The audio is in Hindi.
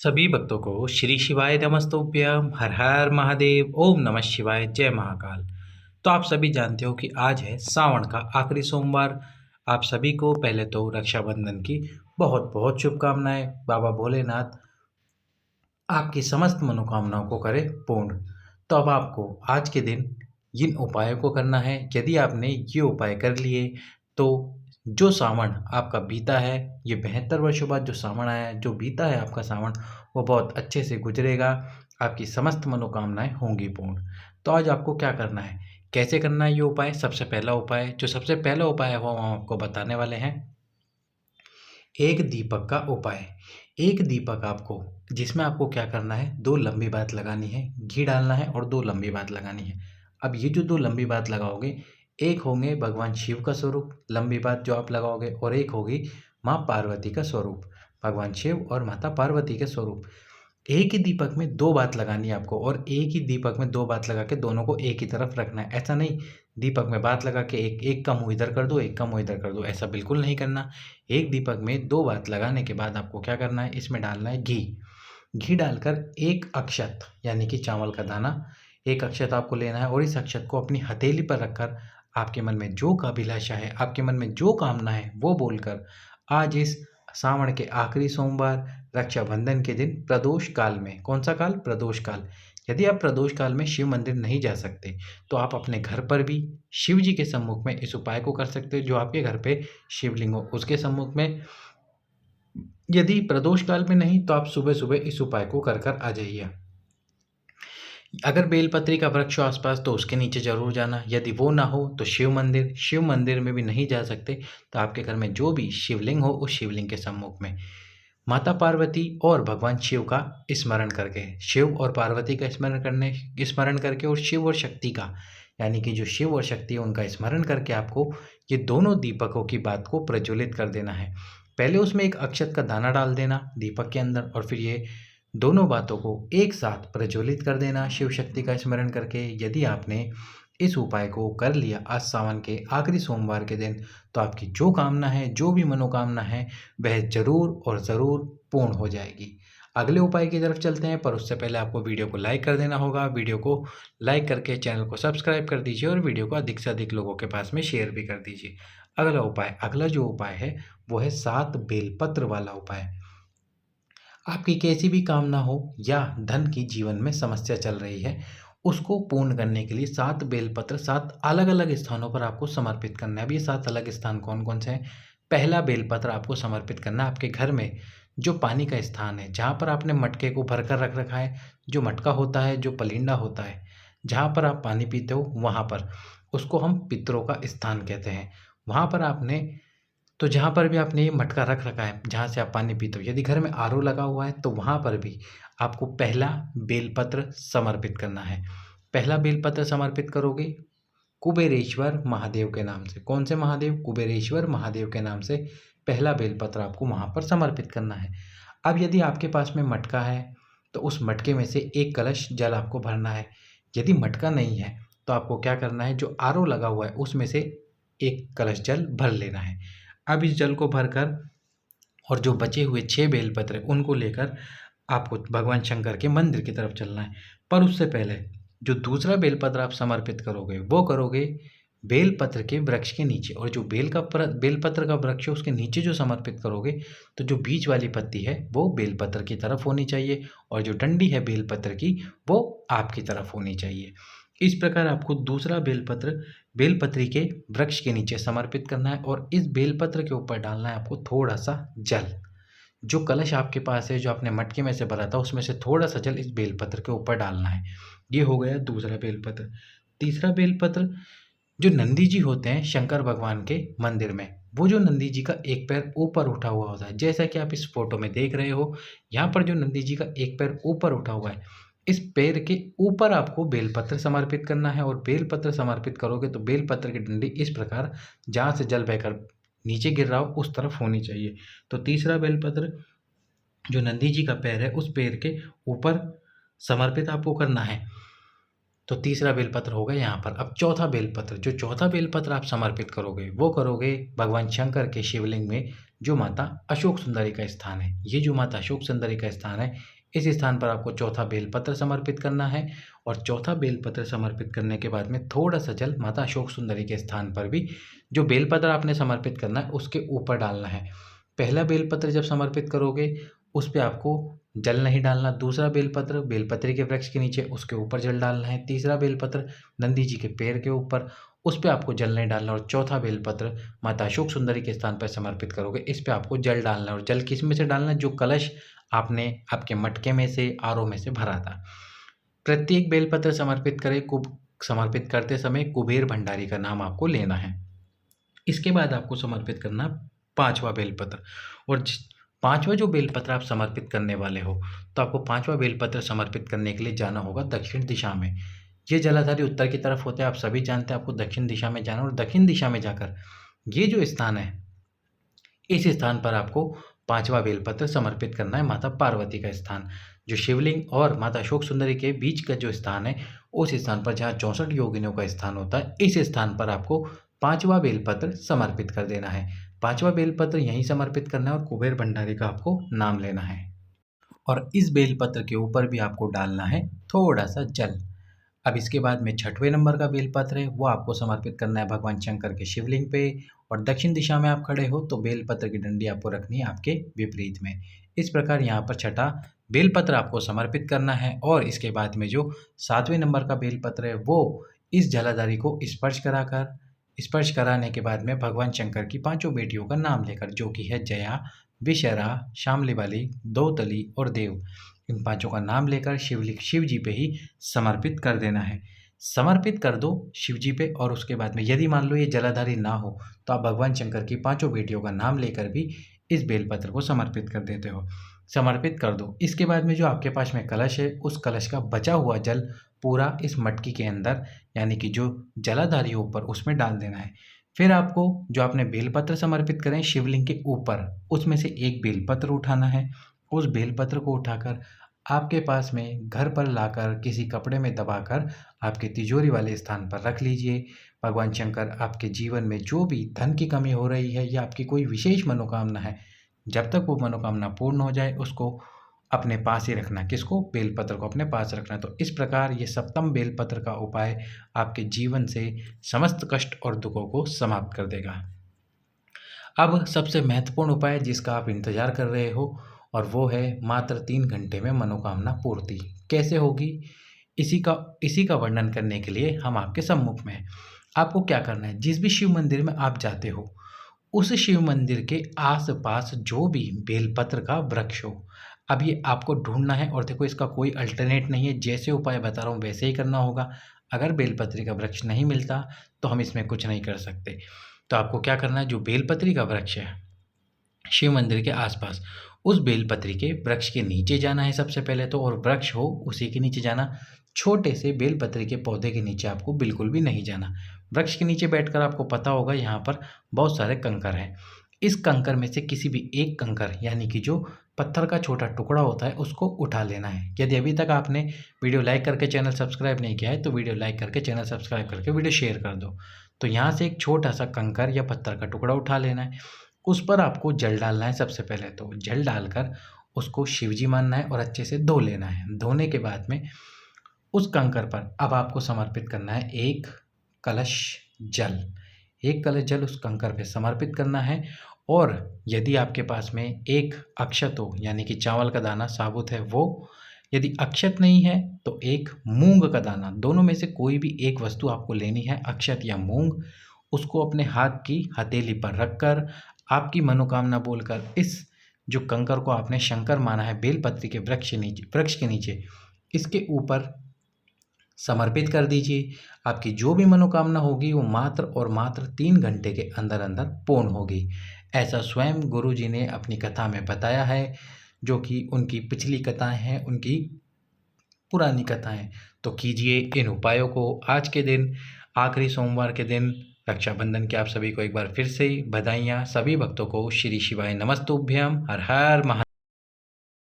सभी भक्तों को श्री शिवाय नमस्तुभ्यम हर हर महादेव ओम नमः शिवाय जय महाकाल। तो आप सभी जानते हो कि आज है सावन का आखिरी सोमवार। आप सभी को पहले तो रक्षाबंधन की बहुत बहुत शुभकामनाएं। बाबा भोलेनाथ आपकी समस्त मनोकामनाओं को करे पूर्ण। तो अब आपको आज के दिन इन उपायों को करना है। यदि आपने ये उपाय कर लिए तो जो सावन आपका बीता है, ये 72 वर्षों बाद जो सावन आया है, जो बीता है आपका सावन, वो बहुत अच्छे से गुजरेगा। आपकी समस्त मनोकामनाएं होंगी पूर्ण। तो आज आपको क्या करना है, कैसे करना है ये उपाय। सबसे पहला उपाय है वो हम आपको बताने वाले हैं। एक दीपक का उपाय। एक दीपक आपको, जिसमें आपको क्या करना है, दो लंबी बात लगानी है, घी डालना है और दो लंबी बात लगानी है। अब ये जो दो लंबी बात लगाओगे, एक होंगे भगवान शिव का स्वरूप लंबी बात जो आप लगाओगे, और एक होगी माँ पार्वती का स्वरूप, भगवान शिव और माता पार्वती के स्वरूप। एक ही दीपक में दो बात लगानी है आपको, और एक ही दीपक में दो बात लगा के दोनों को एक ही तरफ रखना है। ऐसा नहीं दीपक में बात लगा के एक एक का मुंह इधर कर दो, एक का मुंह इधर कर दो, ऐसा बिल्कुल नहीं करना। एक दीपक में दो बात लगाने के बाद आपको क्या करना है, इसमें डालना है घी। घी डालकर एक अक्षत यानी कि चावल का दाना, एक अक्षत आपको लेना है, और इस अक्षत को अपनी हथेली पर रखकर आपके मन में जो अभिलाषा है, आपके मन में जो कामना है, वो बोलकर आज इस सावन के आखिरी सोमवार रक्षाबंधन के दिन प्रदोष काल में, कौन सा काल, प्रदोष काल, यदि आप प्रदोष काल में शिव मंदिर नहीं जा सकते तो आप अपने घर पर भी शिव जी के सम्मुख में इस उपाय को कर सकते हो। जो आपके घर पे शिवलिंग हो उसके सम्मुख में। यदि प्रदोष काल में नहीं तो आप सुबह सुबह इस उपाय को कर कर आ जाइए। अगर बेलपत्री का वृक्ष हो आसपास तो उसके नीचे जरूर जाना। यदि वो ना हो तो शिव मंदिर में भी नहीं जा सकते तो आपके घर में जो भी शिवलिंग हो उस शिवलिंग के सम्मुख में माता पार्वती और भगवान शिव का स्मरण करके, शिव और पार्वती का स्मरण करके, और शिव और शक्ति का, यानी कि जो शिव और शक्ति है उनका स्मरण करके आपको ये दोनों दीपकों की बात को प्रज्वलित कर देना है। पहले उसमें एक अक्षत का दाना डाल देना दीपक के अंदर, और फिर ये दोनों बातों को एक साथ प्रज्वलित कर देना शिव शक्ति का स्मरण करके। यदि आपने इस उपाय को कर लिया आज सावन के आखिरी सोमवार के दिन, तो आपकी जो कामना है, जो भी मनोकामना है, वह ज़रूर और ज़रूर पूर्ण हो जाएगी। अगले उपाय की तरफ चलते हैं, पर उससे पहले आपको वीडियो को लाइक कर देना होगा। वीडियो को लाइक करके चैनल को सब्सक्राइब कर दीजिए, और वीडियो को अधिक से अधिक लोगों के पास में शेयर भी कर दीजिए। अगला जो उपाय है वो है 7 बेलपत्र वाला उपाय। आपकी कैसी भी कामना हो या धन की जीवन में समस्या चल रही है, उसको पूर्ण करने के लिए 7 बेलपत्र 7 अलग-अलग स्थानों पर आपको समर्पित करना है। अब ये 7 अलग स्थान कौन-कौन से हैं? पहला बेलपत्र आपको समर्पित करना है आपके घर में जो पानी का स्थान है, जहाँ पर आपने मटके को भरकर रख रखा है। जो मटका होता है, जो पलींडा होता है, जहाँ पर आप पानी पीते हो, वहाँ पर, उसको हम पितरों का स्थान कहते हैं। वहाँ पर आपने, तो जहाँ पर भी आपने ये मटका रख रखा है जहाँ से आप पानी पीते हो, यदि घर में आरओ लगा हुआ है तो वहाँ पर भी आपको पहला बेलपत्र समर्पित करना है। पहला बेलपत्र समर्पित करोगे कुबेरेश्वर महादेव के नाम से। कौन से महादेव? कुबेरेश्वर महादेव के नाम से पहला बेलपत्र आपको वहाँ पर समर्पित करना है। अब यदि आपके पास में मटका है तो उस मटके में से एक कलश जल आपको भरना है। यदि मटका नहीं है तो आपको क्या करना है, जो आरओ लगा हुआ है उसमें से एक कलश जल भर लेना है। अब इस जल को भरकर, और जो बचे हुए 6 बेलपत्र हैं उनको लेकर आपको भगवान शंकर के मंदिर की तरफ चलना है। पर उससे पहले जो दूसरा बेलपत्र आप समर्पित करोगे वो करोगे बेलपत्र के वृक्ष के नीचे, और जो बेलपत्र का वृक्ष है उसके नीचे जो समर्पित करोगे, तो जो बीच वाली पत्ती है वो बेलपत्र की तरफ होनी चाहिए, और जो डंडी है बेलपत्र की वो आपकी तरफ होनी चाहिए। इस प्रकार आपको दूसरा बेलपत्र बेलपत्री के वृक्ष के नीचे समर्पित करना है, और इस बेलपत्र के ऊपर डालना है आपको थोड़ा सा जल। जो कलश आपके पास है, जो आपने मटके में से भरा था, उसमें से थोड़ा सा जल इस बेलपत्र के ऊपर डालना है। ये हो गया दूसरा बेलपत्र। तीसरा बेलपत्र, जो नंदी जी होते हैं शंकर भगवान के मंदिर में, वो जो नंदी जी का एक पैर ऊपर उठा हुआ होता है, जैसा कि आप इस फोटो में देख रहे हो, यहाँ पर जो नंदी जी का एक पैर ऊपर उठा हुआ है, इस पैर के ऊपर आपको बेलपत्र समर्पित करना है। और बेलपत्र समर्पित करोगे तो बेलपत्र की डंडी इस प्रकार, जहाँ से जल बहकर नीचे गिर रहा हो उस तरफ होनी चाहिए। तो तीसरा बेलपत्र जो नंदी जी का पैर है उस पैर के ऊपर समर्पित आपको करना है। तो तीसरा बेलपत्र हो गया यहाँ पर। अब चौथा बेलपत्र, जो चौथा बेलपत्र आप समर्पित करोगे वो करोगे भगवान शंकर के शिवलिंग में, जो माता अशोक सुंदरी का स्थान है। ये जो माता अशोक सुंदरी का स्थान है, इस स्थान पर आपको चौथा बेलपत्र समर्पित करना है। और चौथा बेलपत्र समर्पित करने के बाद में थोड़ा सा जल माता अशोक सुंदरी के स्थान पर भी, जो बेलपत्र आपने समर्पित करना है उसके ऊपर डालना है। पहला बेलपत्र जब समर्पित करोगे उस पे आपको जल नहीं डालना। दूसरा बेलपत्र बेलपत्री के वृक्ष के नीचे, उसके ऊपर जल डालना है। तीसरा बेलपत्र नंदी जी के पैर के ऊपर, उस पे आपको जल नहीं डालना। और चौथा बेलपत्र माता अशोक सुंदरी के स्थान पर समर्पित करोगे, इस पे आपको जल डालना है। और जल किस में से डालना है? जो कलश आपने आपके मटके में से, आरओ में से भरा था। प्रत्येक बेलपत्र समर्पित करते समय कुबेर भंडारी का नाम आपको लेना है। इसके बाद आपको समर्पित करना पांचवा बेलपत्र। और पांचवा जो बेलपत्र आप समर्पित करने वाले हो, तो आपको पांचवा बेलपत्र समर्पित करने के लिए जाना होगा दक्षिण दिशा में। ये जलाधारी उत्तर की तरफ होते हैं, आप सभी जानते हैं। आपको दक्षिण दिशा में जाना, और दक्षिण दिशा में जाकर ये जो स्थान है, इस स्थान पर आपको पांचवा बेलपत्र समर्पित करना है। माता पार्वती का स्थान, जो शिवलिंग और माता अशोक सुंदरी के बीच का जो स्थान है, उस स्थान पर जहाँ 64 योगिनियों का स्थान होता है, इस स्थान पर आपको पांचवा बेलपत्र समर्पित कर देना है। पांचवा बेलपत्र यहीं समर्पित करना है और कुबेर भंडारी का आपको नाम लेना है। और इस बेलपत्र के ऊपर भी आपको डालना है थोड़ा सा जल। अब इसके बाद में छठवें नंबर का बेलपत्र है, वो आपको समर्पित करना है भगवान शंकर के शिवलिंग पे। और दक्षिण दिशा में आप खड़े हो तो बेलपत्र की डंडी आपको रखनी है आपके विपरीत में। इस प्रकार यहाँ पर छठा बेलपत्र आपको समर्पित करना है। और इसके बाद में जो सातवें नंबर का बेलपत्र है, वो इस जलाधारी को स्पर्श कराने के बाद में भगवान शंकर की पांचों बेटियों का नाम लेकर, जो कि है जया, विशरा, शामली वाली, दौतली और देव, इन पांचों का नाम लेकर शिव जी पे ही समर्पित कर देना है। समर्पित कर दो शिव जी पे। और उसके बाद में यदि मान लो ये जलाधारी ना हो, तो आप भगवान शंकर की पांचों बेटियों का नाम लेकर भी इस बेलपत्र को समर्पित कर देते हो। समर्पित कर दो। इसके बाद में जो आपके पास में कलश है, उस कलश का बचा हुआ जल पूरा इस मटकी के अंदर, यानी कि जो जलाधारी ऊपर, उसमें डाल देना है। फिर आपको जो आपने बेलपत्र समर्पित करें शिवलिंग के ऊपर, उसमें से एक बेलपत्र उठाना है। उस बेलपत्र को उठाकर आपके पास में घर पर लाकर किसी कपड़े में दबाकर आपके तिजोरी वाले स्थान पर रख लीजिए। भगवान शंकर आपके जीवन में जो भी धन की कमी हो रही है या आपकी कोई विशेष मनोकामना है, जब तक वो मनोकामना पूर्ण हो जाए उसको अपने पास ही रखना। किसको? बेलपत्र को अपने पास रखना। तो इस प्रकार ये सप्तम बेलपत्र का उपाय आपके जीवन से समस्त कष्ट और दुखों को समाप्त कर देगा। अब सबसे महत्वपूर्ण उपाय जिसका आप इंतजार कर रहे हो, और वो है मात्र 3 घंटे में मनोकामना पूर्ति। कैसे होगी, इसी का वर्णन करने के लिए हम आपके सम्मुख में हैं। आपको क्या करना है, जिस भी शिव मंदिर में आप जाते हो, उस शिव मंदिर के आसपास जो भी बेलपत्र का वृक्ष हो, अब ये आपको ढूंढना है। और देखो, इसका कोई अल्टरनेट नहीं है, जैसे उपाय बता रहा हूँ वैसे ही करना होगा। अगर बेलपत्री का वृक्ष नहीं मिलता तो हम इसमें कुछ नहीं कर सकते। तो आपको क्या करना है, जो बेलपत्री का वृक्ष है शिव मंदिर के आसपास, उस बेलपत्री के वृक्ष के नीचे जाना है सबसे पहले तो। और वृक्ष हो उसी के नीचे जाना। छोटे से बेलपत्री के पौधे के नीचे आपको बिल्कुल भी नहीं जाना। वृक्ष के नीचे बैठकर आपको पता होगा यहाँ पर बहुत सारे कंकर हैं। इस कंकर में से किसी भी एक कंकर, यानी कि जो पत्थर का छोटा टुकड़ा होता है, उसको उठा लेना है। यदि अभी तक आपने वीडियो लाइक करके चैनल सब्सक्राइब नहीं किया है तो वीडियो लाइक करके चैनल सब्सक्राइब करके वीडियो शेयर कर दो। तो यहाँ से एक छोटा सा कंकर या पत्थर का टुकड़ा उठा लेना है। उस पर आपको जल डालना है। सबसे पहले तो जल डालकर उसको शिवजी मानना है और अच्छे से धो लेना है। धोने के बाद में उस कंकर पर अब आपको समर्पित करना है एक कलश जल। एक कलश जल उस कंकर पे समर्पित करना है। और यदि आपके पास में एक अक्षत हो, यानी कि चावल का दाना साबुत है वो, यदि अक्षत नहीं है तो एक मूंग का दाना, दोनों में से कोई भी एक वस्तु आपको लेनी है, अक्षत या मूंग। उसको अपने हाथ की हथेली पर रखकर आपकी मनोकामना बोलकर इस जो कंकर को आपने शंकर माना है बेलपत्री के वृक्ष के नीचे, इसके ऊपर समर्पित कर दीजिए। आपकी जो भी मनोकामना होगी वो मात्र और मात्र 3 घंटे के अंदर अंदर पूर्ण होगी। ऐसा स्वयं गुरु जी ने अपनी कथा में बताया है, जो कि उनकी पिछली कथाएं हैं, उनकी पुरानी कथाएं। तो कीजिए इन उपायों को आज के दिन, आखिरी सोमवार के दिन, रक्षाबंधन के आप सभी को एक बार फिर से बधाइयाँ। सभी भक्तों को श्री शिवाय नमस्तुभ्यम। हर हर महा